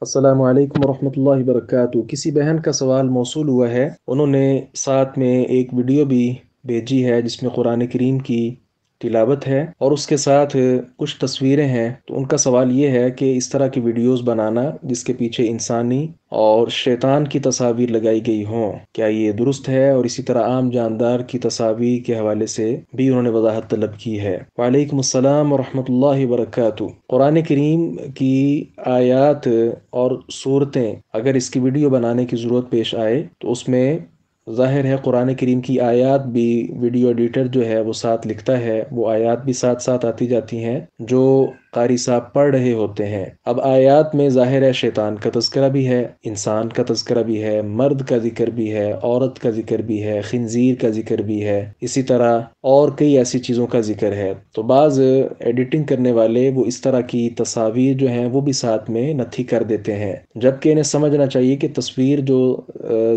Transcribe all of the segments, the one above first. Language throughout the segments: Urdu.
السلام علیکم ورحمۃ اللہ وبرکاتہ۔ کسی بہن کا سوال موصول ہوا ہے، انہوں نے ساتھ میں ایک ویڈیو بھی بھیجی ہے جس میں قرآن کریم کی تلاوت ہے اور اس کے ساتھ کچھ تصویریں ہیں۔ تو ان کا سوال یہ ہے کہ اس طرح کی ویڈیوز بنانا جس کے پیچھے انسانی اور شیطان کی تصاویر لگائی گئی ہوں، کیا یہ درست ہے؟ اور اسی طرح عام جاندار کی تصاویر کے حوالے سے بھی انہوں نے وضاحت طلب کی ہے۔ وعلیکم السلام ورحمۃ اللہ وبرکاتہ۔ قرآن کریم کی آیات اور صورتیں اگر اس کی ویڈیو بنانے کی ضرورت پیش آئے تو اس میں ظاہر ہے قرآن کریم کی آیات بھی ویڈیو ایڈیٹر جو ہے وہ ساتھ لکھتا ہے، وہ آیات بھی ساتھ ساتھ آتی جاتی ہیں جو قاری صاحب پڑھ رہے ہوتے ہیں۔ اب آیات میں ظاہر ہے شیطان کا تذکرہ بھی ہے، انسان کا تذکرہ بھی ہے، مرد کا ذکر بھی ہے، عورت کا ذکر بھی ہے، خنزیر کا ذکر بھی ہے، اسی طرح اور کئی ایسی چیزوں کا ذکر ہے۔ تو بعض ایڈیٹنگ کرنے والے وہ اس طرح کی تصاویر جو ہیں وہ بھی ساتھ میں نتھی کر دیتے ہیں، جبکہ انہیں سمجھنا چاہیے کہ تصویر جو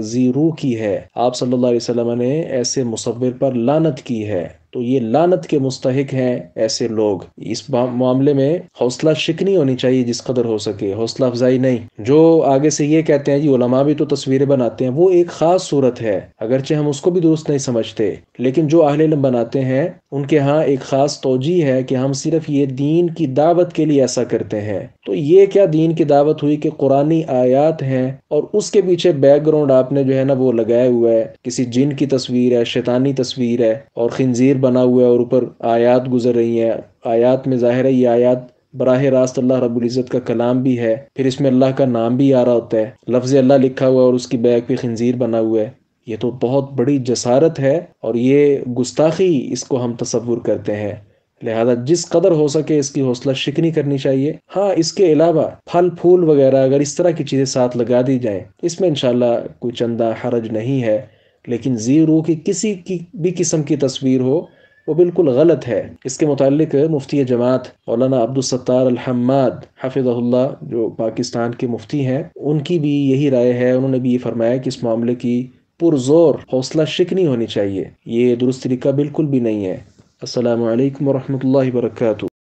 ذی روح کی ہے، آپ صلی اللہ علیہ وسلم نے ایسے مصور پر لعنت کی ہے، تو یہ لعنت کے مستحق ہیں ایسے لوگ۔ اس معاملے میں حوصلہ شکنی ہونی چاہیے جس قدر ہو سکے، حوصلہ افزائی نہیں۔ جو آگے سے یہ کہتے ہیں جی علماء بھی تو تصویریں بناتے ہیں، وہ ایک خاص صورت ہے، اگرچہ ہم اس کو بھی درست نہیں سمجھتے، لیکن جو اہل علم بناتے ہیں ان کے ہاں ایک خاص توجیہ ہے کہ ہم صرف یہ دین کی دعوت کے لیے ایسا کرتے ہیں۔ تو یہ کیا دین کی دعوت ہوئی کہ قرآنی آیات ہیں اور اس کے پیچھے بیک گراؤنڈ آپ نے جو ہے نا وہ لگایا ہوا ہے، کسی جن کی تصویر ہے، شیطانی تصویر ہے اور خنزیر بنا ہوا ہے اور اوپر آیات گزر رہی ہیں۔ آیات میں ظاہر ہے یہ آیات براہ راست اللہ رب العزت کا کلام بھی ہے، پھر اس میں اللہ کا نام بھی آ رہا ہوتا ہے، لفظ اللہ لکھا ہوا ہے اور اس کی بیک پہ خنزیر بنا ہوا ہے۔ یہ تو بہت بڑی جسارت ہے اور یہ گستاخی اس کو ہم تصور کرتے ہیں، لہذا جس قدر ہو سکے اس کی حوصلہ شکنی کرنی چاہیے۔ ہاں اس کے علاوہ پھل پھول وغیرہ اگر اس طرح کی چیزیں ساتھ لگا دی جائیں اس میں انشاءاللہ کوئی چندہ حرج نہیں ہے، لیکن ذی روح کی کسی کی بھی قسم کی تصویر ہو وہ بالکل غلط ہے۔ اس کے متعلق مفتی جماعت مولانا عبدالستار الحماد حفظہ اللہ جو پاکستان کے مفتی ہیں، ان کی بھی یہی رائے ہے، انہوں نے بھی یہ فرمایا کہ اس معاملے کی پرزور حوصلہ شکنی ہونی چاہیے، یہ درست طریقہ بالکل بھی نہیں ہے۔ السلام علیکم ورحمۃ اللہ وبرکاتہ۔